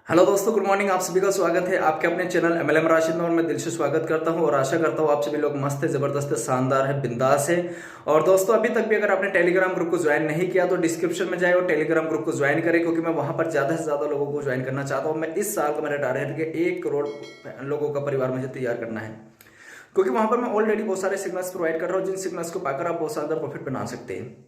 Hello दोस्तों, good morning. आप सभी का स्वागत है आपके अपने चैनल एमएलएम राशिद में। और मैं दिल से स्वागत करता हूं और आशा करता हूं आप सभी लोग मस्त है, जबरदस्त है, शानदार है, बिंदास है। और दोस्तों, अभी तक भी अगर आपने टेलीग्राम ग्रुप को ज्वाइन नहीं किया तो डिस्क्रिप्शन में जाए और टेलीग्राम ग्रुप को ज्वाइन करें, क्योंकि मैं वहां पर ज्यादा से ज्यादा लोगों को ज्वाइन करना चाहता हूँ। मैं इस साल का मेरा टारगेट है कि 1 करोड़ लोगों का परिवार मुझे तैयार करना है, क्योंकि वहां पर मैं ऑलरेडी बहुत सारे सिग्नल्स प्रोवाइड कर रहा हूँ, जिन सिग्नल्स को पाकर आप बहुत ज्यादा प्रॉफिट बना सकते हैं।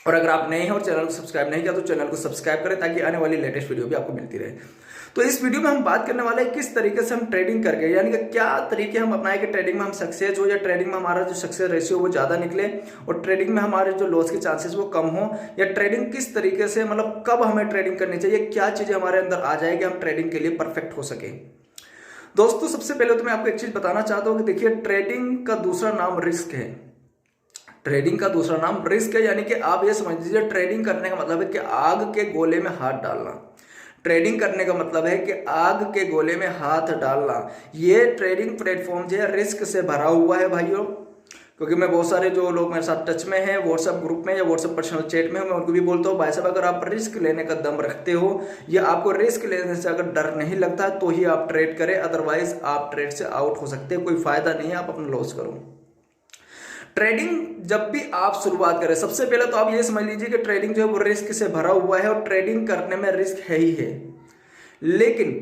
और अगर आप नए हैं और चैनल को सब्सक्राइब नहीं किया तो चैनल को सब्सक्राइब करें, ताकि आने वाली लेटेस्ट वीडियो भी आपको मिलती रहे। तो इस वीडियो में हम बात करने वाले हैं किस तरीके से हम ट्रेडिंग करके, यानी कि क्या तरीके हम अपनाएं कि ट्रेडिंग में हम सक्सेस हो, या ट्रेडिंग में हमारा जो सक्सेस रेशियो वो ज्यादा निकले, और ट्रेडिंग में हमारे जो लॉस के चांसेस वो कम हो। या ट्रेडिंग किस तरीके से, मतलब कब हमें ट्रेडिंग करनी चाहिए, क्या चीजें हमारे अंदर आ जाएगी हम ट्रेडिंग के लिए परफेक्ट हो सके। दोस्तों, सबसे पहले तो मैं आपको एक चीज बताना चाहता हूं कि देखिए, ट्रेडिंग का दूसरा नाम रिस्क है। ट्रेडिंग का दूसरा नाम रिस्क है, यानी कि आप ये समझ लीजिए, ट्रेडिंग करने का मतलब है कि आग के गोले में हाथ डालना। ट्रेडिंग करने का मतलब है कि आग के गोले में हाथ डालना। ये ट्रेडिंग प्लेटफॉर्म जो है रिस्क से भरा हुआ है भाइयों, क्योंकि मैं बहुत सारे जो लोग मेरे साथ टच में हैं व्हाट्सएप ग्रुप में या व्हाट्सएप पर्सनल चैट में, मैं उनको भी बोलता हूँ, भाई साहब अगर आप रिस्क लेने का दम रखते हो या आपको रिस्क लेने से अगर डर नहीं लगता तो ही आप ट्रेड करें, अदरवाइज आप ट्रेड से आउट हो सकते हैं। कोई फायदा नहीं है, आप अपना लॉस करो। ट्रेडिंग जब भी आप शुरुआत करें, सबसे पहले तो आप ये समझ लीजिए कि ट्रेडिंग जो है वो रिस्क से भरा हुआ है, और ट्रेडिंग करने में रिस्क है ही है। लेकिन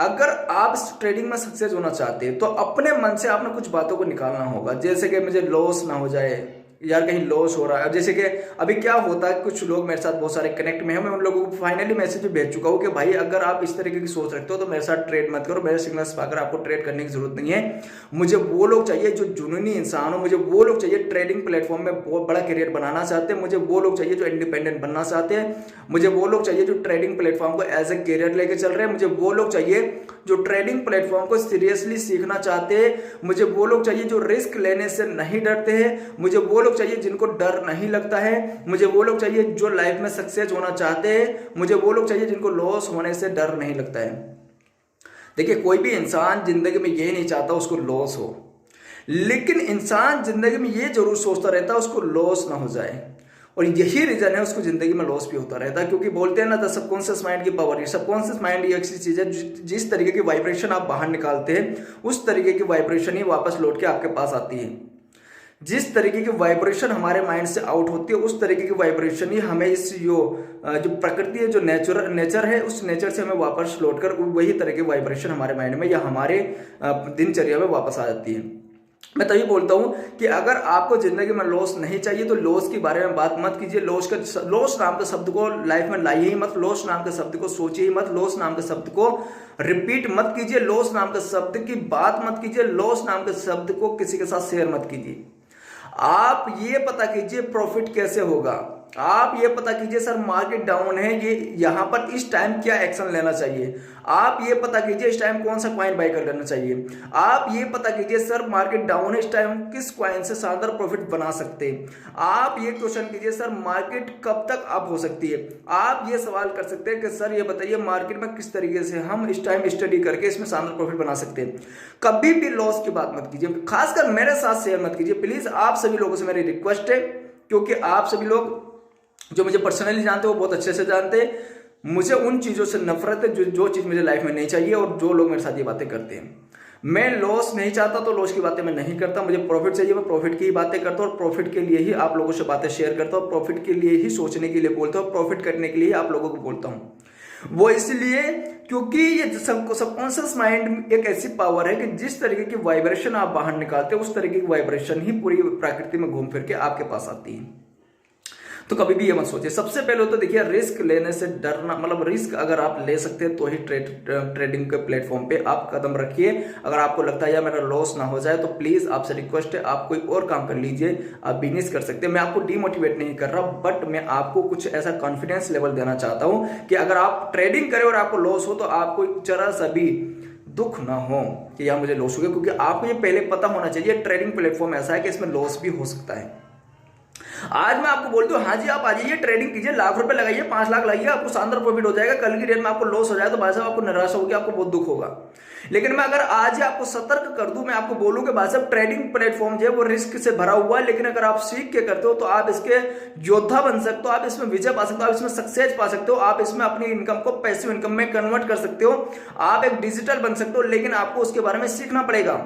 अगर आप इस ट्रेडिंग में सक्सेस होना चाहते हैं तो अपने मन से आपने कुछ बातों को निकालना होगा, जैसे कि मुझे लॉस ना हो जाए, यार कहीं लॉस हो रहा है। जैसे कि अभी क्या होता है, कुछ लोग मेरे साथ बहुत सारे कनेक्ट में हैं, मैं उन लोगों को फाइनली मैसेज भी भेज चुका हूं कि भाई अगर आप इस तरीके की सोच रखते हो तो मेरे साथ ट्रेड मत करो, मेरे सिग्नल्स पाकर आपको ट्रेड करने की जरूरत नहीं है। मुझे वो लोग चाहिए जो जुनूनी इंसान हो, मुझे वो लोग चाहिए ट्रेडिंग प्लेटफॉर्म में बहुत बड़ा करियर बनाना चाहते हैं, मुझे वो लोग चाहिए जो इंडिपेंडेंट बनना चाहते हैं, मुझे वो लोग चाहिए जो ट्रेडिंग प्लेटफॉर्म को एज ए करियर लेके चल रहे हैं, मुझे वो लोग चाहिए जो ट्रेडिंग प्लेटफॉर्म को सीरियसली सीखना चाहते हैं, मुझे वो लोग चाहिए जो रिस्क लेने से नहीं डरते हैं, मुझे वो लोग चाहिए जिनको डर नहीं लगता है, मुझे वो लोग चाहिए जो लाइफ में सक्सेस होना चाहते हैं, मुझे वो लोग चाहिए जिनको लॉस होने से डर नहीं लगता है। देखिए, कोई भी इंसान जिंदगी में ये नहीं चाहता उसको लॉस हो, लेकिन इंसान जिंदगी में ये जरूर सोचता रहता है उसको लॉस ना हो जाए। और यही रीजन है उसको जिंदगी में लॉस भी होता रहता है, क्योंकि बोलते हैं ना, द सबकॉन्शियस माइंड की पावर। सबकॉन्शियस माइंड ये ऐसी चीज है, जिस तरीके की वाइब्रेशन आप बाहर निकालते हैं उस तरीके की वाइब्रेशन ही वापस लौट के आपके पास आती है। जिस तरीके की वाइब्रेशन हमारे माइंड से आउट होती है उस तरीके की वाइब्रेशन ही हमें इस जो प्रकृति है, जो नेचर है, उस नेचर से हमें वापस लौट कर वही तरह की वाइब्रेशन हमारे माइंड में या हमारे दिनचर्या में वापस आ जाती है। मैं तभी बोलता हूं कि अगर आपको जिंदगी में लॉस नहीं चाहिए तो लॉस के बारे में बात मत कीजिए। लॉस नाम के शब्द को लाइफ में लाइए ही मत, लॉस नाम के शब्द को सोचिए ही मत, लॉस नाम के शब्द को रिपीट मत कीजिए, लॉस नाम के शब्द की बात मत कीजिए, लॉस नाम के शब्द को किसी के साथ शेयर मत कीजिए। आप ये पता कीजिए प्रॉफिट कैसे होगा। आप ये पता कीजिए सर मार्केट डाउन है, ये यहां पर इस टाइम क्या एक्शन लेना चाहिए। आप ये पता कीजिए इस टाइम कौन सा कॉइन बाय कर लेना चाहिए। आप ये पता कीजिए सर मार्केट डाउन है, इस टाइम किस कॉइन से शानदार प्रॉफिट बना सकते हैं। आप ये क्वेश्चन कीजिए सर मार्केट कब तक अप हो सकती है। आप ये सवाल कर सकते हैं कि सर ये बताइए मार्केट में किस तरीके से हम इस टाइम स्टडी करके इसमें शानदार प्रॉफिट बना सकते हैं। कभी भी लॉस की बात मत कीजिए, खासकर मेरे साथ शेयर मत कीजिए प्लीज। आप सभी लोगों से मेरी रिक्वेस्ट है, क्योंकि आप सभी लोग जो मुझे पर्सनली जानते हो वो बहुत अच्छे से जानते हैं, मुझे उन चीजों से नफरत है जो चीज मुझे लाइफ में नहीं चाहिए, और जो लोग मेरे साथ ये बातें करते हैं। मैं लॉस नहीं चाहता तो लॉस की बातें मैं नहीं करता, मुझे प्रॉफिट चाहिए, मैं प्रॉफिट की ही बातें करता हूँ, और प्रॉफिट के लिए ही आप लोगों से बातें शेयर करता हूँ, प्रॉफिट के लिए ही सोचने के लिए बोलता हूँ, प्रॉफिट करने के लिए आप लोगों को बोलता हूँ। वो इसलिए क्योंकि ये सबकॉन्शियस माइंड एक ऐसी पावर है कि जिस तरीके की वाइब्रेशन आप बाहर निकालते हो उस तरीके की वाइब्रेशन ही पूरी प्रकृति में घूम फिर के आपके पास आती है। तो कभी भी ये मत सोचिए। सबसे पहले तो देखिए, रिस्क लेने से डरना, मतलब रिस्क अगर आप ले सकते हैं तो ही ट्रेडिंग के प्लेटफॉर्म पे आप कदम रखिए। अगर आपको लगता है यार मेरा लॉस ना हो जाए तो प्लीज आपसे रिक्वेस्ट है, आप कोई और काम कर लीजिए, आप बिजनेस कर सकते हैं। मैं आपको डिमोटिवेट नहीं कर रहा, बट मैं आपको कुछ ऐसा कॉन्फिडेंस लेवल देना चाहता हूं कि अगर आप ट्रेडिंग करें और आपको लॉस हो तो आपको जरा सा भी दुख ना हो कि यार मुझे लॉस हो गया, क्योंकि आपको ये पहले पता होना चाहिए ट्रेडिंग प्लेटफॉर्म ऐसा है कि इसमें लॉस भी हो सकता है। आज मैं आपको बोल दूं हाँ जी आप आ जाइए ट्रेडिंग कीजिए, लाख रुपए लगाइए, 5 लाख लगाइए, आपको शानदार प्रॉफिट हो जाएगा, कल की डेट में आपको लॉस हो जाए तो भाई साहब आपको निराशा होगी, आपको बहुत दुख होगा। लेकिन मैं अगर आज ही आपको सतर्क कर दूं, मैं आपको बोलूं कि भाई साहब ट्रेडिंग प्लेटफॉर्म जो है वो रिस्क से भरा हुआ है, लेकिन अगर आप सीख के करते हो तो आप इसके योद्धा बन सकते हो, आप इसमें विजय पा सकते हो, आप इसमें सक्सेस पा सकते हो, आप इसमें अपनी इनकम को पैसिव इनकम में कन्वर्ट कर सकते हो, आप एक डिजिटल बन सकते हो। लेकिन आपको उसके बारे में सीखना पड़ेगा,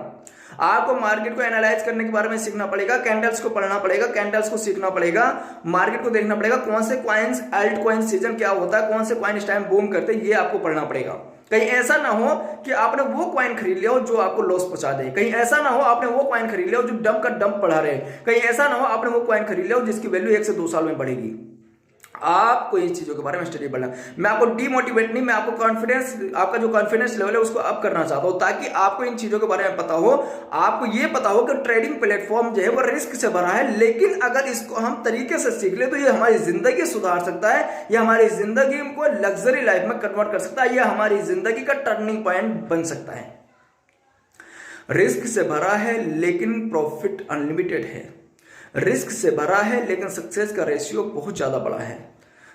आपको मार्केट को एनालाइज करने के बारे में सीखना पड़ेगा, कैंडल्स को पढ़ना पड़ेगा, कैंडल्स को सीखना पड़ेगा, मार्केट को देखना पड़ेगा, कौन से कॉइन्स अल्ट कॉइन सीजन क्या होता है, कौन से कॉइन इस टाइम बूम करते हैं, ये आपको पढ़ना पड़ेगा। कहीं ऐसा ना हो कि आपने वो कॉइन खरीद लिया हो जो आपको लॉस पहुंचा दे, कहीं ऐसा ना हो आपने वो कॉइन खरीद लिया हो जो डंप का डंप बढ़ा रहे, कहीं ऐसा ना हो आपने वो कॉइन खरीद लिया हो जिसकी वैल्यू 1 से 2 साल में बढ़ेगी। आपको इन चीजों के बारे में स्टडी पढ़ना, मैं आपको डीमोटिवेट नहीं, मैं आपको कॉन्फिडेंस, आपका जो कॉन्फिडेंस लेवल है उसको अप करना चाहता हूं, ताकि आपको इन चीजों के बारे में पता हो, आपको ये पता हो कि ट्रेडिंग प्लेटफॉर्म जो है वो रिस्क से भरा है, लेकिन अगर इसको हम तरीके से सीख ले तो ये हमारी जिंदगी सुधार सकता है, ये हमारी जिंदगी को लग्जरी लाइफ में कन्वर्ट कर सकता है, ये हमारी जिंदगी का टर्निंग पॉइंट बन सकता है। रिस्क से भरा है लेकिन प्रॉफिट अनलिमिटेड है, रिस्क से भरा है लेकिन सक्सेस का रेशियो बहुत ज्यादा बड़ा है,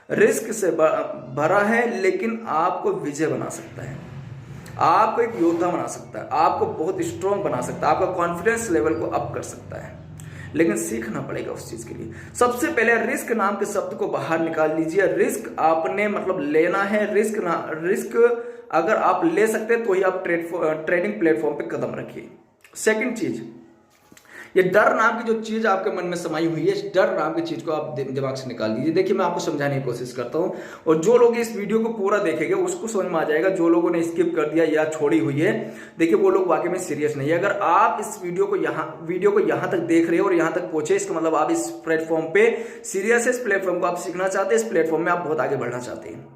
रिस्क से भरा है लेकिन आपको विजय बना सकता है, आपको एक योद्धा बना सकता है, आपको बहुत स्ट्रॉन्ग बना सकता है, आपका कॉन्फिडेंस लेवल को अप कर सकता है, लेकिन सीखना पड़ेगा उस चीज के लिए। सबसे पहले रिस्क नाम के शब्द को बाहर निकाल लीजिए, रिस्क आपने मतलब लेना है, रिस्क अगर आप ले सकते हैं तो ही आप ट्रेडिंग प्लेटफॉर्म पे कदम रखिए। सेकंड चीज, ये डर नाम की जो चीज आपके मन में समाई हुई है, इस डर नाम की चीज को आप दिमाग से निकाल दीजिए। देखिए मैं आपको समझाने की कोशिश करता हूं, और जो लोग इस वीडियो को पूरा देखेंगे उसको समझ में आ जाएगा, जो लोगों ने स्किप कर दिया या छोड़ी हुई है, देखिए वो लोग वाकई में सीरियस नहीं है। अगर आप इस वीडियो को यहां तक देख रहे हो और यहां तक पहुंचे, इसका मतलब आप इस प्लेटफॉर्म पे सीरियस है, इस प्लेटफॉर्म को आप सीखना चाहते हैं, इस प्लेटफॉर्म में आप बहुत आगे बढ़ना चाहते हैं।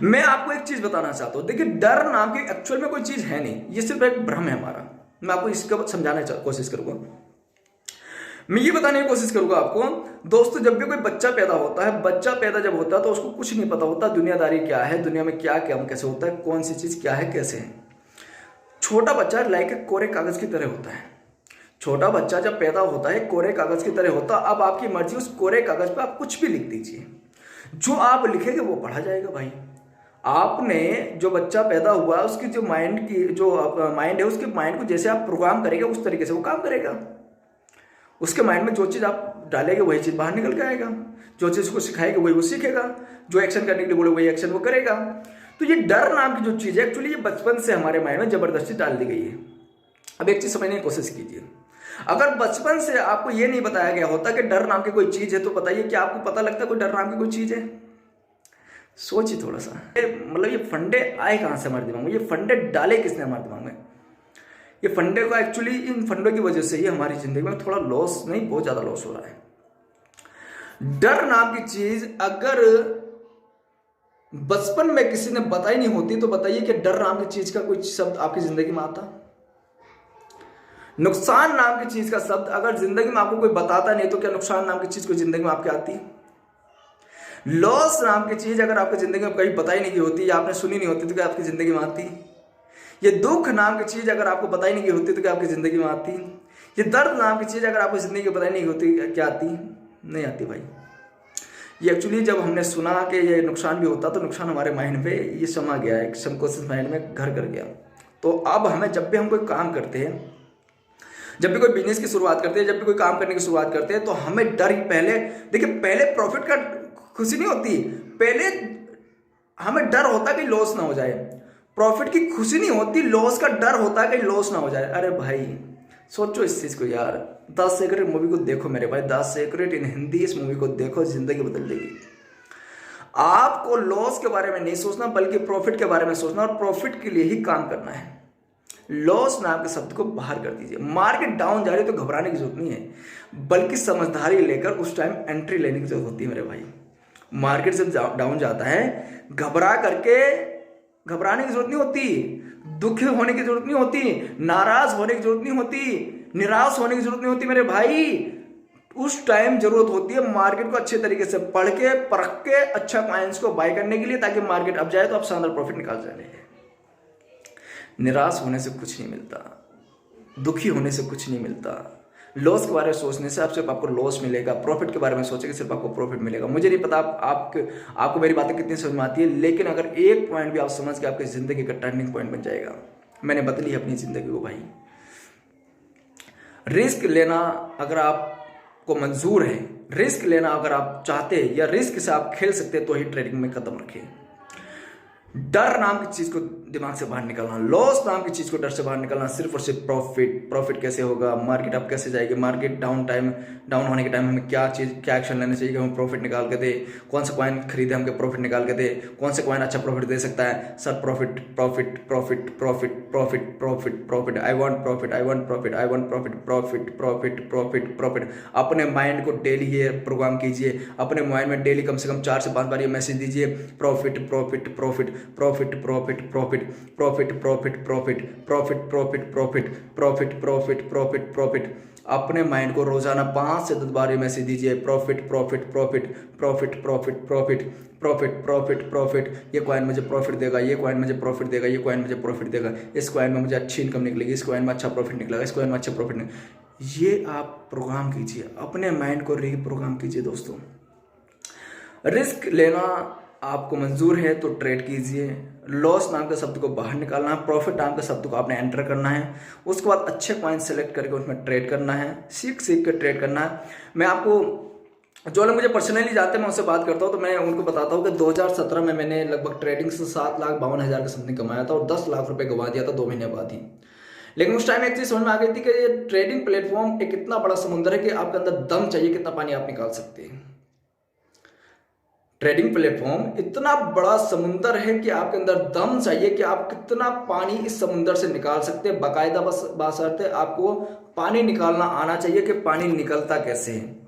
मैं आपको एक चीज बताना चाहता हूं, देखिए डर नाम की एक्चुअल में कोई चीज है नहीं, ये सिर्फ एक भ्रम है हमारा। मैं आपको इसको समझाने की कोशिश करूंगा, मैं ये बताने की कोशिश करूंगा आपको। दोस्तों जब भी कोई बच्चा पैदा होता है, बच्चा पैदा जब होता है तो उसको कुछ नहीं पता होता दुनियादारी क्या है, दुनिया में क्या क्या कैसे होता है, कौन सी चीज क्या है कैसे है। छोटा बच्चा लाइक कोरे कागज की तरह होता है, छोटा बच्चा जब पैदा होता है कोरे कागज की तरह होता है। अब आपकी मर्जी, उस कोरे कागज पे आप कुछ भी लिख दीजिए, जो आप लिखेंगे वो पढ़ा जाएगा भाई। आपने जो बच्चा पैदा हुआ है उसकी जो माइंड है, उसके माइंड को जैसे आप प्रोग्राम करेंगे उस तरीके से वो काम करेगा। उसके माइंड में जो चीज आप डालेंगे वही चीज बाहर निकल के आएगा, जो चीज उसको सिखाएगा वही वो सीखेगा, जो एक्शन करने के लिए बोले वही एक्शन वो करेगा। तो ये डर नाम की जो चीज है एक्चुअली ये बचपन से हमारे माइंड में जबरदस्ती डाल दी गई है। अब एक चीज समझने की कोशिश कीजिए, अगर बचपन से आपको ये नहीं बताया गया होता कि डर नाम की कोई चीज है, तो बताइए क्या आपको पता लगता है कोई डर नाम की कोई चीज है? सोचिए थोड़ा सा, मतलब ये फंडे आए कहां से हमारे दिमाग में, ये फंडे डाले किसने हमारे दिमाग में? ये फंडे को एक्चुअली इन फंडों की वजह से ही हमारी जिंदगी में थोड़ा लॉस नहीं, बहुत ज्यादा लॉस हो रहा है। डर नाम की चीज अगर बचपन में किसी ने बताई नहीं होती तो बताइए कि डर नाम की चीज का कोई शब्द आपकी जिंदगी में आता? नुकसान नाम की चीज का शब्द अगर जिंदगी में आपको कोई बताता नहीं तो क्या नुकसान नाम की चीज कोई जिंदगी में आपके आती? लॉस नाम की चीज अगर आपकी जिंदगी में कहीं बताई नहीं होती या आपने सुनी नहीं होती तो क्या आपकी जिंदगी में आती? ये दुख नाम की चीज अगर आपको बताई नहीं होती तो क्या आपकी जिंदगी में आती? ये दर्द नाम की चीज अगर आपको जिंदगी में बताई नहीं होती क्या आती? नहीं आती भाई। ये एक्चुअली जब हमने सुना कि ये नुकसान भी होता तो नुकसान हमारे माइंड पे ये समा गया, एक सबकॉन्शियस माइंड में घर कर गया। तो अब हमें जब भी हम कोई काम करते हैं, जब भी कोई बिजनेस की शुरुआत करते हैं, जब भी कोई काम करने की शुरुआत करते हैं, तो हमें डर ही पहले, देखिए पहले प्रॉफिट का खुशी नहीं होती, पहले हमें डर होता कि लॉस ना हो जाए। प्रॉफिट की खुशी नहीं होती, लॉस का डर होता है कि लॉस ना हो जाए। अरे भाई सोचो इस चीज को यार, द सीक्रेट मूवी को देखो मेरे भाई, द सीक्रेट इन हिंदी, इस मूवी को देखो, जिंदगी बदल देगी। आपको लॉस के बारे में नहीं सोचना बल्कि प्रॉफिट के बारे में सोचना, और प्रॉफिट के लिए ही काम करना है। लॉस नाम के शब्द को बाहर कर दीजिए। मार्केट डाउन जा रही है तो घबराने की जरूरत नहीं है, बल्कि समझदारी लेकर उस टाइम एंट्री लेने की जरूरत होती है मेरे भाई। मार्केट जब डाउन जाता है घबरा करके घबराने की जरूरत नहीं होती, दुखी होने की जरूरत नहीं होती, नाराज होने की जरूरत नहीं होती, निराश होने की जरूरत नहीं होती मेरे भाई। उस टाइम जरूरत होती है मार्केट को अच्छे तरीके से पढ़ के परख के अच्छा कॉइन्स को बाय करने के लिए, ताकि मार्केट अब जाए तो आप शानदार प्रॉफिट निकाल जाए। निराश होने से कुछ नहीं मिलता, दुखी होने से कुछ नहीं मिलता, लॉस के बारे में सोचने से आप सिर्फ आपको लॉस मिलेगा, प्रॉफिट के बारे में सोचेंगे सिर्फ आपको प्रॉफिट मिलेगा। मुझे नहीं पता आपको मेरी बातें कितनी समझ में आती है, लेकिन अगर एक पॉइंट भी आप समझ के आपकी जिंदगी का टर्निंग पॉइंट बन जाएगा। मैंने बदली अपनी जिंदगी को भाई। रिस्क लेना अगर आपको मंजूर है, रिस्क लेना अगर आप चाहते हैं या रिस्क से आप खेल सकते हैं तो ही ट्रेडिंग में कदम रखें। डर नाम की चीज को दिमाग से बाहर निकालना, लॉस नाम की चीज को डर से बाहर निकालना, सिर्फ और सिर्फ प्रॉफिट कैसे होगा, मार्केट अब कैसे जाएगी, मार्केट डाउन होने के टाइम हमें क्या एक्शन लेना चाहिए कि हम प्रॉफिट निकाल के दे, कौन सा कॉइन खरीदे हमके प्रॉफिट निकाल के दे, कौन सा कॉइन अच्छा प्रॉफिट दे सकता है, sir profit profit profit profit profit profit profit, I want profit, I want profit, I want profit, profit profit profit profit. अपने माइंड को डेली ये प्रोग्राम कीजिए, अपने माइंड में डेली कम से कम 4 से 5 बार ये मैसेज दीजिए, profit profit profit profit profit profit profit profit profit profit profit profit profit profit profit profit. अपने माइंड को रोजाना 5 से 10 बार ये मैसेज दीजिए, profit profit profit profit profit profit profit profit profit. ये कॉइन मुझे प्रॉफिट देगा, ये कॉइन मुझे प्रॉफिट देगा, ये कॉइन मुझे प्रॉफिट देगा, इस कॉइन में मुझे अच्छी इनकम निकलेगी, इस कॉइन में अच्छा प्रॉफिट निकलेगा, इस कॉइन में अच्छा प्रॉफिट निकलेगा। ये आप प्रोग्राम कीजिए, अपने माइंड को रीप्रोग्राम कीजिए दोस्तों। रिस्क लेना आपको मंजूर है तो ट्रेड कीजिए। लॉस नाम के शब्द को बाहर निकालना है, प्रॉफिट नाम के शब्द को आपने एंटर करना है, उसके बाद अच्छे कॉइन सेलेक्ट करके उसमें ट्रेड करना है, सीख के ट्रेड करना है। मैं आपको जो लोग मुझे पर्सनली जानते हैं मैं उनसे बात करता हूँ तो मैं उनको बताता हूँ कि 2017 में मैंने लगभग ट्रेडिंग से 7,52,000 का समथिंग कमाया था और 10 लाख रुपए गंवा दिया था 2 महीने बाद ही। लेकिन उस टाइम एक चीज समझ में आ गई थी कि ये ट्रेडिंग प्लेटफॉर्म एक इतना बड़ा समुद्र है कि आपके अंदर दम चाहिए कितना पानी आप निकाल सकते हैं। ट्रेडिंग प्लेटफॉर्म इतना बड़ा समुंदर है कि आपके अंदर दम चाहिए कि आप कितना पानी इस समुंदर से निकाल सकते हैं। बाकायदा बशर्ते आपको पानी निकालना आना चाहिए कि पानी निकलता कैसे है।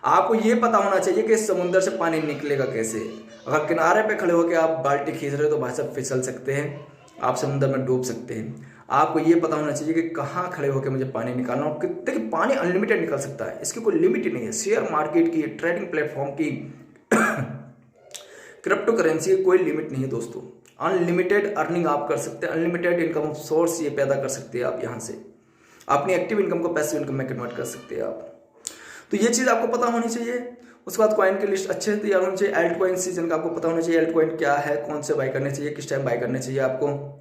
आपको ये पता होना चाहिए कि इस समुंदर से पानी निकलेगा कैसे। अगर किनारे पे खड़े होकर आप बाल्टी खींच रहे हो तो भाई साहब फिसल सकते हैं, आप समुंदर में डूब सकते हैं। आपको ये पता होना चाहिए कि कहाँ खड़े होकर मुझे पानी निकालना और कितने पानी अनलिमिटेड निकल सकता है, इसकी कोई लिमिट ही नहीं है। शेयर मार्केट की, ट्रेडिंग प्लेटफॉर्म की, क्रिप्टो करेंसी की कोई लिमिट नहीं है दोस्तों। अनलिमिटेड अर्निंग आप कर सकते हैं, अनलिमिटेड इनकम सोर्स ये पैदा कर सकते हैं आप। यहाँ से अपनी एक्टिव इनकम को पैसिव इनकम में कन्वर्ट कर सकते हैं आप। तो ये चीज़ आपको पता होनी चाहिए। उसके बाद कॉइन की लिस्ट अच्छे से तैयार होनी चाहिए। एल्ट कॉइन सीजन का आपको पता होना चाहिए, एल्ट कॉइन क्या है, कौन से बाय करने चाहिए, किस टाइम बाय करने चाहिए, आपको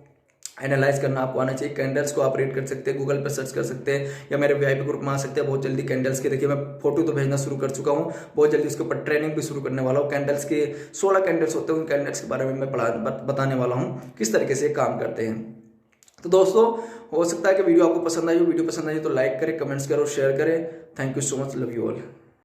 एनालाइज करना आपको आना चाहिए। कैंडल्स को आप रीड कर सकते हैं, गूगल पर सर्च कर सकते हैं या मेरे वीआईपी ग्रुप में आ सकते हैं। बहुत जल्दी कैंडल्स के देखिए मैं फोटो तो भेजना शुरू कर चुका हूँ, बहुत जल्दी उसके ऊपर ट्रेनिंग भी शुरू करने वाला हूँ। कैंडल्स के 16 कैंडल्स होते हैं, उन कैंडल्स के बारे में मैं बताने वाला हूँ किस तरीके से काम करते हैं। तो दोस्तों हो सकता है कि वीडियो आपको पसंद आई हो। वीडियो पसंद आई तो लाइक करें, कमेंट्स करो, शेयर करें। Thank you so much, love you all.